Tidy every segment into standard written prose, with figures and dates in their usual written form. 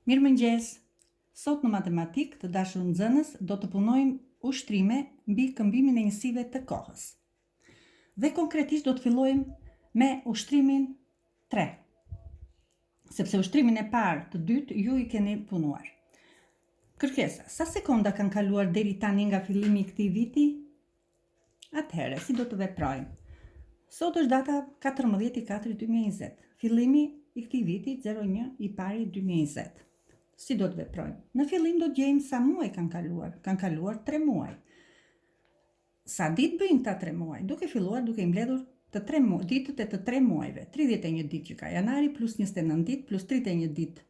Mirëmëngjes. Sot në matematik, të dashur nxënës, do të punojmë ushtrime mbi këmbimin e njësive të kohës. Dhe konkretisht do të fillojmë me ushtrimin 3. Sepse ushtrimin e parë të dytë ju i keni punuar. Kërkesa, sa sekonda kanë kaluar deri tani nga fillimi i këtij viti? Atëherë, si do të veprojmë? Sot është data 14/4/2020. Fillimi i këtij viti 01/1/2020. Si do të veprojmë? Në fillim do të gjejmë sa muaj kanë kaluar. Kanë kaluar 3 muaj. Sa ditë bëjnë këta 3 muaj? Duke filluar duke i mbledhur ditët e të 3 muajve. 31 ditë që ka janari plus 29 ditë plus 31 ditë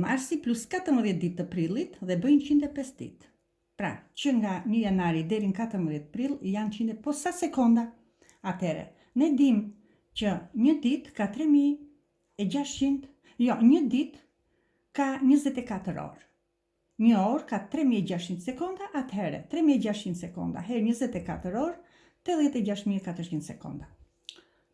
marsi plus 14 ditë të prillit dhe bëjnë 105 ditë. Pra, që nga 1 janari deri në 14 prill janë 100, po sa sekonda? Atëre, ne dim që një ditë ka 3600, një ditë ka 24 orë. Një orë ka 3600 sekonda, atëherë 3600 sekonda herë 24 orë, 86400 sekonda.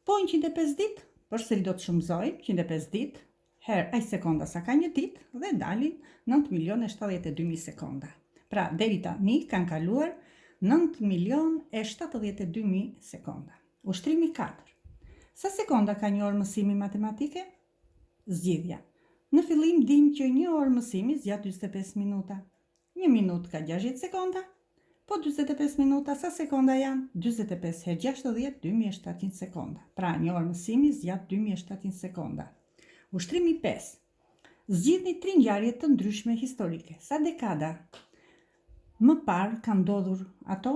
Po në 105 ditë, përsëri do të shumëzojmë 105 ditë, herë aq sekonda sa ka një ditë dhe dalin 9.072.000 sekonda. Pra, deri tani kanë kaluar 9.072.000 sekonda. Ushtrimi 4. Sa sekonda ka një orë mësimi matematike? Zgjidhja. Në fillim dim që një orë mësimi zgjat 45 minuta. 1 minutë ka 60 sekonda, po 45 minuta sa sekonda janë? 45 herë 60, 2700 sekonda. Pra, një orë mësimi zgjat 2700 sekonda. Ushtrimi 5. Zgjidhni 3 ngjarje të ndryshme historike. Sa dekada më parë kanë ndodhur ato?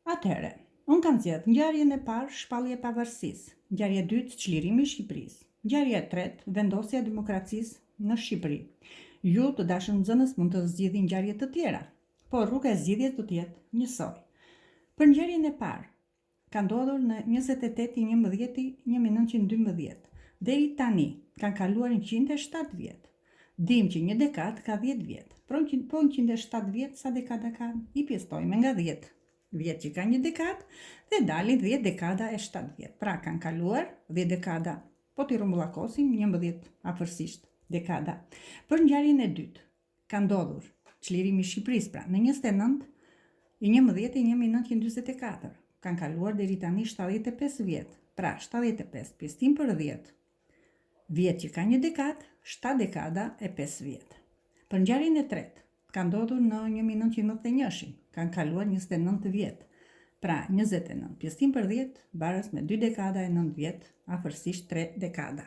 Atëherë, unë kam zgjedhur ngjarjen e parë, shpallja e pavarësisë, ngjarja e dytë, çlirimi i Shqipërisë, ngjarja e tretë, vendosja e demokracisë në Shqipëri. Ju, të dashur nxënës, mund të zgjidhni ngjarje të tjera, por rruga e zgjidhjes do të jetë njësoj. Për ngjarjen e parë, ka ndodhur në 28/11/1912. Deri tani kanë kaluar 107 vjet. Dim që një dekadë ka 10 vjet. Po 107 vjet sa dekada kanë? I pjestojmë nga 10 vjet që ka një dekadë dhe dalin 10 dekada e 7 vjet. Pra kanë kaluar 10 dekada, po t'i rrumbullakosim 11 afërsisht dekada. Për ngjarjen e dytë, ka ndodhur çlirimi i Shqipërisë, pra në 29/11/1944. Kanë kaluar deri tani 75 vjet. Pra 75 pjesëtim për 10 vjet që ka një dekadë, 7 dekada e 5 vjet. Për ngjarjen e tretë, ka ndodhur në 1991, kanë kaluar 29 vjet. Pra 29 pjesëtim për 10 barës me 2 dekada e 9 vjet, afërsisht 3 dekada.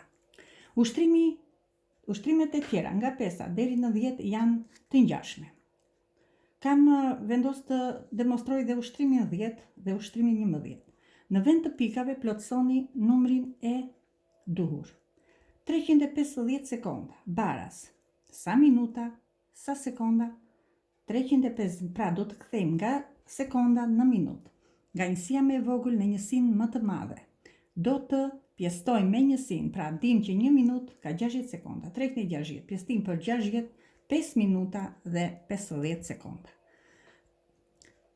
Ushtrimet e tjera nga 5 deri në 10 janë të ngjashme. Kam vendosur të demonstroj dhe ushtrimin 10 dhe ushtrimin 11. Në vend të pikave plotësoni numrin e duhur. 350 sekonda baras sa minuta, sa sekonda? 350, pra do të kthejmë nga sekonda në minutë. Nga njësia me vogël në njësinë më të madhe. Do të pjestojmë me njësinë, pra dim që 1 minutë ka 60 sekonda. 360 pjestim për 60, 5 minuta dhe 50 sekonda.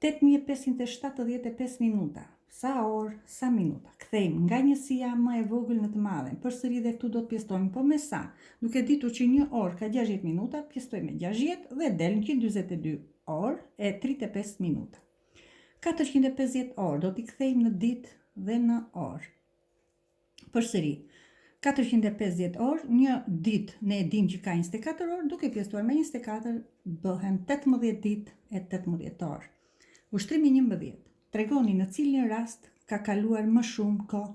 8575 minuta. Sa orë, sa minuta. Kthejmë nga njësia më e vogël në të madhe. Përsëri dhe këtu do të pjestojmë, po me sa? Duke ditur që 1 orë ka 60 minuta, pjestojmë me 60 dhe del 142 orë e 35 minuta. 450 orë do t'i kthejmë në ditë dhe në orë. Përsëri, 450 orë, një ditë ne e dim që ka 24 orë, duke pjesëtuar me 24 bëhen 18 ditë e 18 orë. Ushtrimi 11. Tregoni në cilin rast ka kaluar më shumë kohë.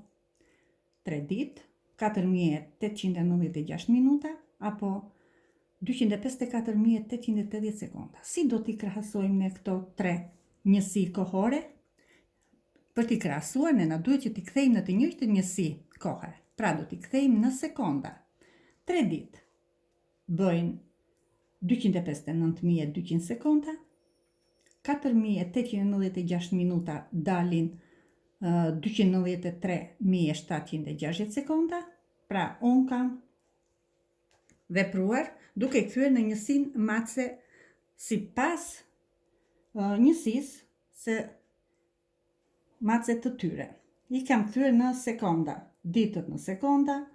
3 ditë, 4896 minuta apo 254.880 sekonda. Si do t'i krahasojmë ne këto 3 njësi kohore? Për t'i krahasuar ne na duhet që t'i kthejmë në të njëjtën njësi kohe. Pra do t'i kthejmë në sekonda. 3 ditë bëjnë 259.200 sekonda, 4.896 minuta dalin 293.760 sekonda. Pra unë kam vepruar duke kthyer në njësinë matse sipas njësisë së matse të tyre. I kam kthyer në sekonda, ditët në sekonda,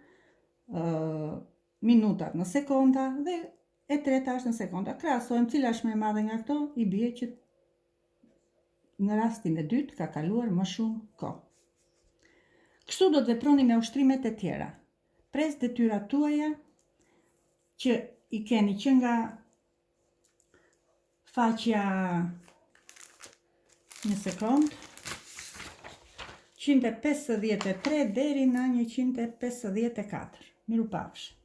minutat në sekonda dhe e treta është në sekonda. Krahasojmë cila është më e madhe nga këto, i bie që në rastin e dytë ka kaluar më shumë kohë. Kështu do të veproni me ushtrimet e tjera. Pres detyrat tuaja që i keni që nga faqja një sekond 153 deri në 154. Mirupafshim.